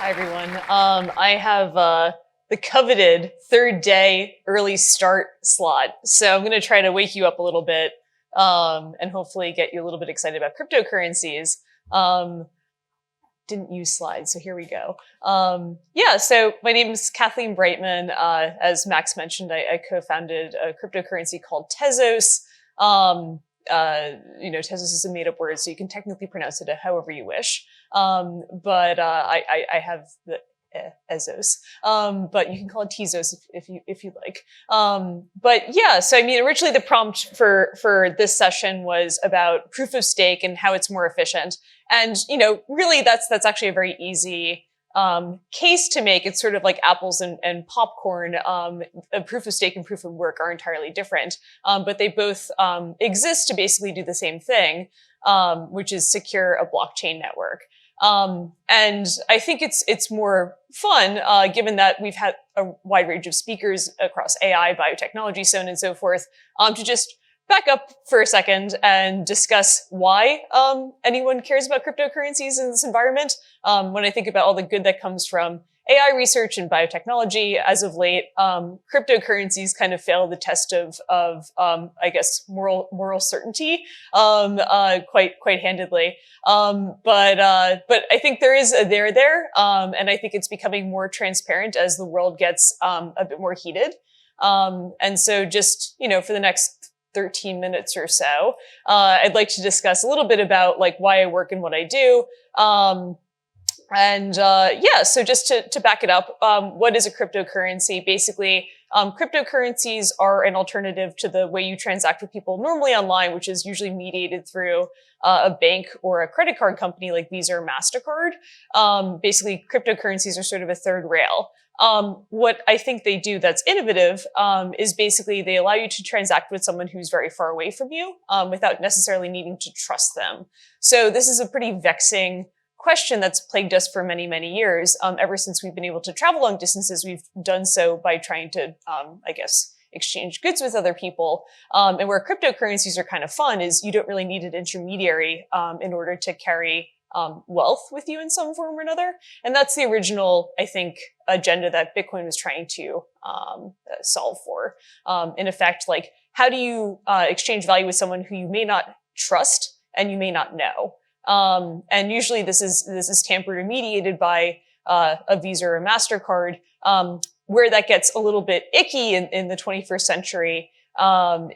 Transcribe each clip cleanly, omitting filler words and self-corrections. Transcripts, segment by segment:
Hi, everyone. I have the coveted third day early start slot. So I'm going to try to wake you up a little bit and hopefully get you a little bit excited about cryptocurrencies. Didn't use slides, so here we go. So my name is Kathleen Breitman. As Max mentioned, I co-founded a cryptocurrency called Tezos. Tezos is a made-up word, so you can technically pronounce it however you wish. But I have the Ezos. But you can call it Tezos if you'd like. Originally the prompt for this session was about proof of stake and how it's more efficient. And, really that's actually a very easy case to make. It's sort of like apples and popcorn. A proof of stake and proof of work are entirely different, but they both exist to basically do the same thing, which is secure a blockchain network. And I think it's more fun, given that we've had a wide range of speakers across AI, biotechnology, so on and so forth, to just back up for a second and discuss why anyone cares about cryptocurrencies in this environment. When I think about all the good that comes from AI research and biotechnology, as of late, cryptocurrencies kind of fail the test of moral certainty, quite handedly. But I think there is a there, and I think it's becoming more transparent as the world gets a bit more heated. And so just, for the next 13 minutes or so, I'd like to discuss a little bit about why I work and what I do. So just to back it up, what is a cryptocurrency? Basically, cryptocurrencies are an alternative to the way you transact with people normally online, which is usually mediated through a bank or a credit card company like Visa or MasterCard. Basically, cryptocurrencies are sort of a third rail. What I think they do that's innovative is basically they allow you to transact with someone who's very far away from you without necessarily needing to trust them. So this is a pretty vexing question that's plagued us for many, many years. Ever since we've been able to travel long distances, we've done so by trying to, exchange goods with other people. And where cryptocurrencies are kind of fun is you don't really need an intermediary in order to carry wealth with you in some form or another. And that's the original, I think, agenda that Bitcoin was trying to solve for. In effect, how do you exchange value with someone who you may not trust and you may not know? And usually this is tampered or mediated by a Visa or a MasterCard. Where that gets a little bit icky in the 21st century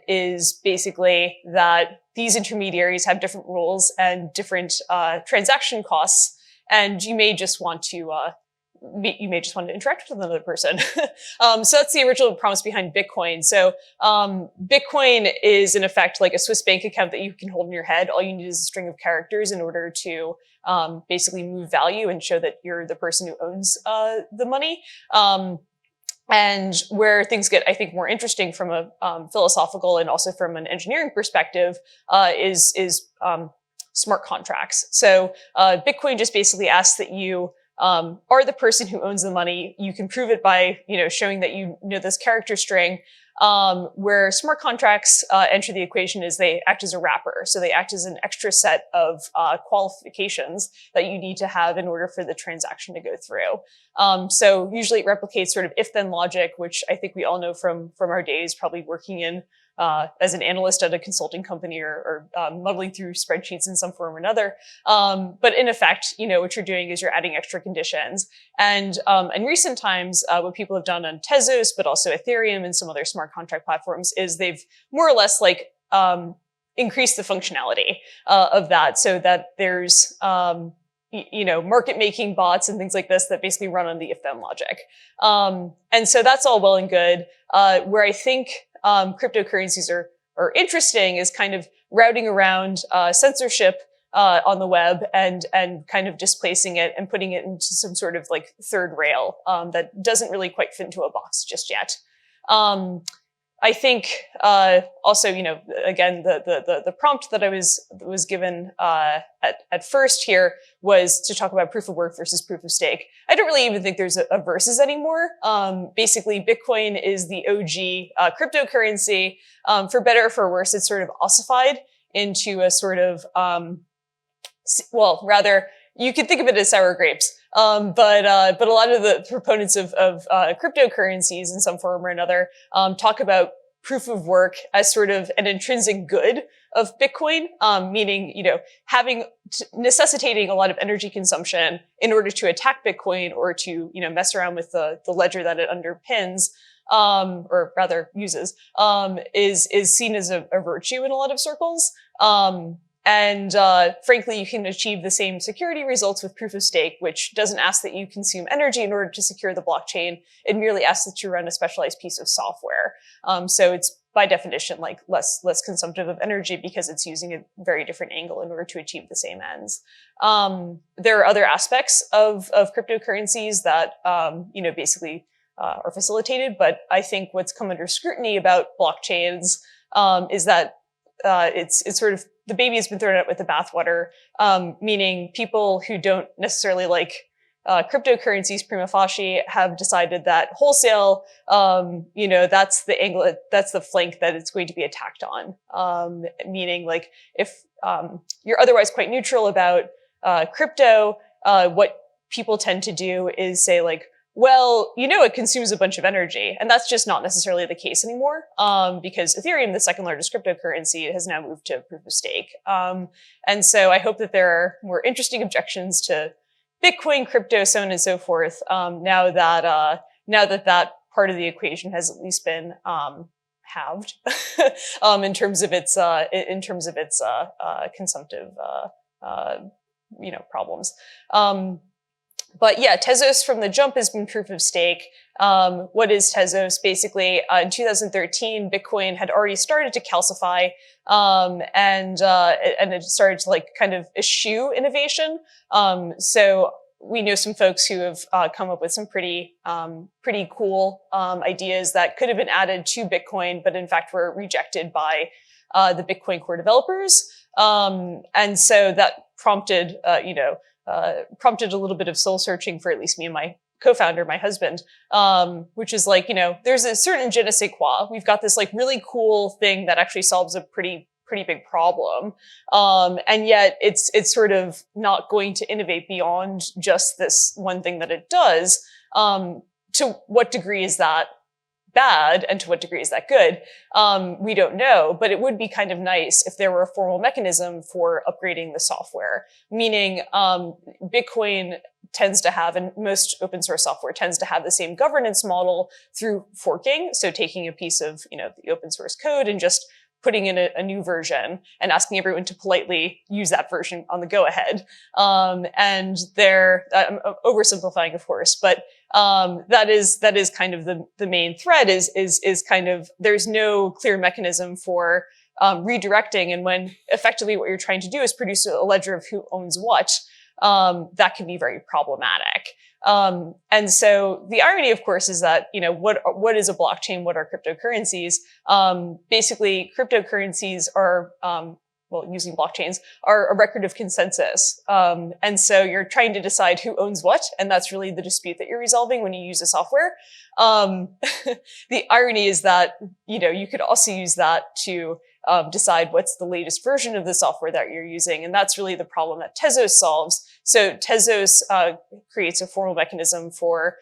is basically that these intermediaries have different rules and different transaction costs, and you may just want to interact with another person. So that's the original promise behind Bitcoin. So Bitcoin is in effect like a Swiss bank account that you can hold in your head. All you need is a string of characters in order to basically move value and show that you're the person who owns the money. And where things get, I think, more interesting from a philosophical and also from an engineering perspective is smart contracts. So Bitcoin just basically asks that you are the person who owns the money. You can prove it by, showing that you know this character string. Where smart contracts enter the equation is they act as a wrapper. So they act as an extra set of qualifications that you need to have in order for the transaction to go through. So usually it replicates sort of if-then logic, which I think we all know from our days, probably working in as an analyst at a consulting company or muddling through spreadsheets in some form or another. But in effect, what you're doing is you're adding extra conditions. And in recent times, what people have done on Tezos, but also Ethereum and some other smart contract platforms is they've more or less increased the functionality of that so that there's market making bots and things like this that basically run on the if-then logic. And so that's all well and good. Where I think cryptocurrencies are interesting is kind of routing around censorship on the web and kind of displacing it and putting it into some sort of third rail that doesn't really quite fit into a box just yet. I think also, again, the prompt that I was given at first here was to talk about proof of work versus proof of stake. I don't really even think there's a versus anymore. Basically, Bitcoin is the OG cryptocurrency. For better or for worse, it's sort of ossified into a sort of, you could think of it as sour grapes. But a lot of the proponents of cryptocurrencies in some form or another talk about proof of work as sort of an intrinsic good of Bitcoin, meaning, necessitating a lot of energy consumption in order to attack Bitcoin or to, mess around with the ledger that it underpins, or rather uses, is seen as a virtue in a lot of circles. And frankly, you can achieve the same security results with proof of stake, which doesn't ask that you consume energy in order to secure the blockchain. It merely asks that you run a specialized piece of software. So it's by definition like less consumptive of energy because it's using a very different angle in order to achieve the same ends. There are other aspects of cryptocurrencies that basically are facilitated, but I think what's come under scrutiny about blockchains is that it's sort of the baby has been thrown out with the bathwater, meaning people who don't necessarily like cryptocurrencies prima facie have decided that wholesale, that's the angle, that's the flank that it's going to be attacked on. Meaning like if you're otherwise quite neutral about crypto, what people tend to do is say like, well, it consumes a bunch of energy. And that's just not necessarily the case anymore, because Ethereum, the second largest cryptocurrency, has now moved to proof of stake. And so I hope that there are more interesting objections to Bitcoin, crypto, so on and so forth, now that part of the equation has at least been halved in terms of its consumptive problems. But yeah, Tezos from the jump has been proof of stake. What is Tezos? Basically, in 2013, Bitcoin had already started to calcify, and it started to kind of eschew innovation. So we know some folks who have come up with some pretty cool ideas that could have been added to Bitcoin, but in fact were rejected by the Bitcoin core developers. And so that prompted a little bit of soul searching for at least me and my co-founder, my husband, which is like, there's a certain je ne sais quoi. We've got this really cool thing that actually solves a pretty big problem. And yet it's sort of not going to innovate beyond just this one thing that it does. To what degree is that bad and to what degree is that good? We don't know, but it would be kind of nice if there were a formal mechanism for upgrading the software, meaning Bitcoin tends to have, and most open source software tends to have the same governance model through forking. So taking a piece of, the open source code and just putting in a new version and asking everyone to politely use that version on the go ahead. And I'm oversimplifying, of course, but that is kind of the main thread is kind of, there's no clear mechanism for redirecting. And when effectively what you're trying to do is produce a ledger of who owns what, that can be very problematic. And so the irony, of course, is that, what is a blockchain? What are cryptocurrencies? Basically, cryptocurrencies are, using blockchains, are a record of consensus. And so you're trying to decide who owns what, and that's really the dispute that you're resolving when you use a software. The irony is that, you could also use that to decide what's the latest version of the software that you're using. And that's really the problem that Tezos solves. So Tezos creates a formal mechanism for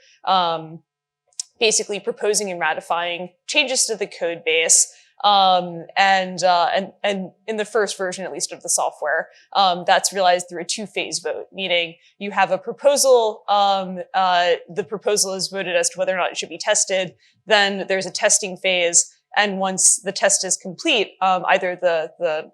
basically proposing and ratifying changes to the code base. And in the first version, at least of the software, that's realized through a two-phase vote, meaning you have a proposal, the proposal is voted as to whether or not it should be tested. Then there's a testing phase. And once the test is complete, either the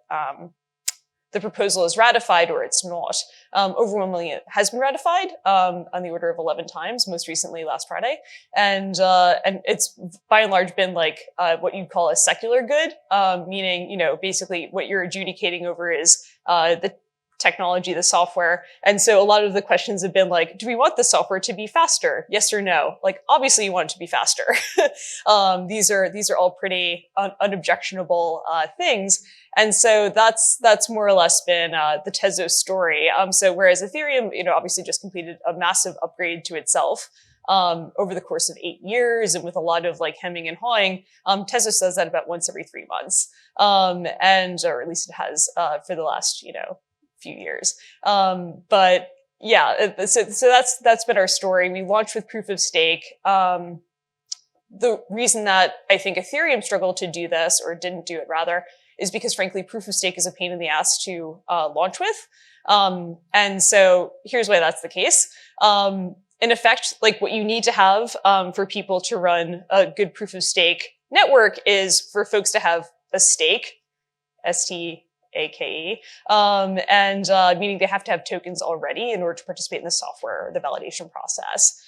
proposal is ratified or it's not. Overwhelmingly, it has been ratified on the order of 11 times, most recently last Friday. And it's by and large been what you'd call a secular good, meaning, basically what you're adjudicating over is the technology, the software. And so a lot of the questions have been do we want the software to be faster? Yes or no? Obviously you want it to be faster. These are all pretty unobjectionable things. And so that's more or less been the Tezos story. So whereas Ethereum, obviously just completed a massive upgrade to itself over the course of 8 years and with a lot of hemming and hawing, Tezos does that about once every 3 months. Or at least it has for the last, few years. But Yeah, so that's been our story. We launched with proof of stake. The reason that I think Ethereum struggled to do this, or didn't do it rather, is because frankly, proof of stake is a pain in the ass to launch with. And so here's why that's the case. In effect, like what you need to have for people to run a good proof of stake network is for folks to have a stake, STAKE, and meaning they have to have tokens already in order to participate in the software or the validation process.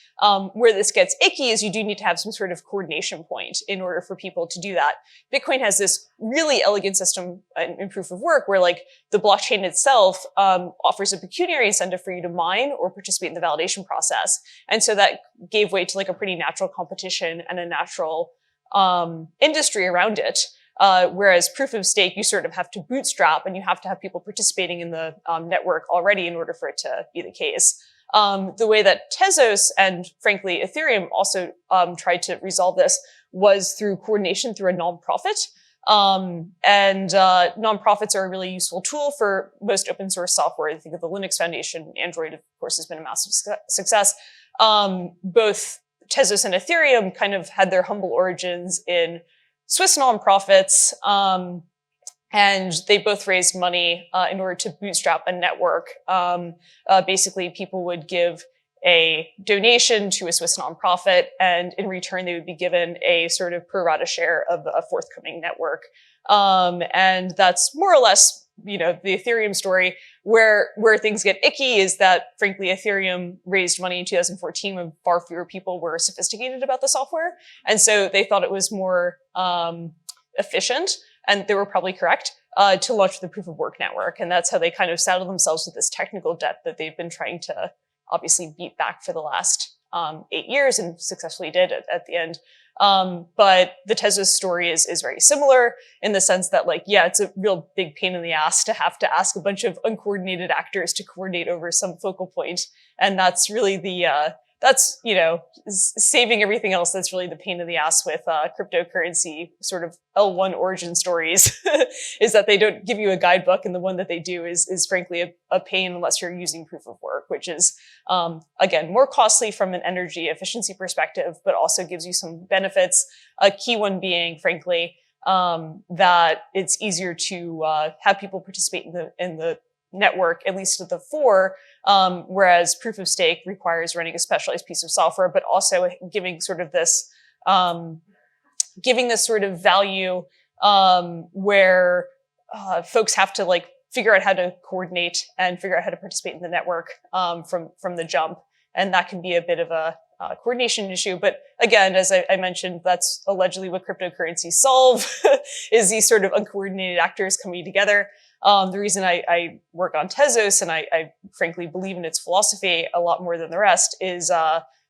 Where this gets icky is you do need to have some sort of coordination point in order for people to do that. Bitcoin has this really elegant system in proof of work where like the blockchain itself offers a pecuniary incentive for you to mine or participate in the validation process. And so that gave way to like a pretty natural competition and a natural industry around it. Whereas proof of stake, you sort of have to bootstrap and you have to have people participating in the network already in order for it to be the case. The way that Tezos and frankly Ethereum also tried to resolve this was through coordination through a nonprofit. Nonprofits are a really useful tool for most open source software. I think of the Linux Foundation. Android, of course, has been a massive success. Both Tezos and Ethereum kind of had their humble origins in Swiss nonprofits, and they both raised money in order to bootstrap a network. Basically, people would give a donation to a Swiss nonprofit, and in return, they would be given a sort of pro rata share of a forthcoming network. And that's more or less, you know, the Ethereum story. Where things get icky is that, frankly, Ethereum raised money in 2014 when far fewer people were sophisticated about the software. And so they thought it was more efficient, and they were probably correct, to launch the proof of work network. And that's how they kind of saddled themselves with this technical debt that they've been trying to obviously beat back for the last 8 years and successfully did at the end. But the Tezos story is very similar in the sense that, like, yeah, it's a real big pain in the ass to have to ask a bunch of uncoordinated actors to coordinate over some focal point. And that's really the, that's, you know, saving everything else. That's really the pain in the ass with cryptocurrency sort of L1 origin stories is that they don't give you a guidebook. And the one that they do is frankly a pain unless you're using proof of work, which is, again, more costly from an energy efficiency perspective, but also gives you some benefits. A key one being, frankly, that it's easier to have people participate in the network, at least at the fore, whereas proof of stake requires running a specialized piece of software, but also giving sort of this, giving this sort of value where folks have to like figure out how to coordinate and figure out how to participate in the network from the jump, and that can be a bit of a coordination issue. But again, as I mentioned, that's allegedly what cryptocurrencies solve is these sort of uncoordinated actors coming together. The reason I work on Tezos and I frankly believe in its philosophy a lot more than the rest is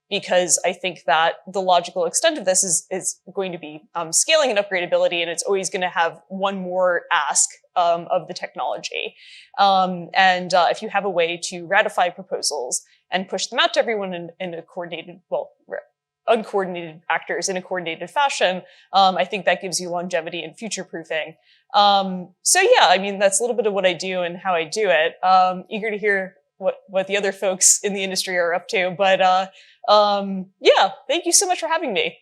because I think that the logical extent of this is going to be scaling and upgradability, and it's always going to have one more ask of the technology. If you have a way to ratify proposals and push them out to everyone in a coordinated, well, uncoordinated actors in a coordinated fashion, I think that gives you longevity and future proofing. So yeah, I mean, that's a little bit of what I do and how I do it. Eager to hear what the other folks in the industry are up to. But yeah, thank you so much for having me.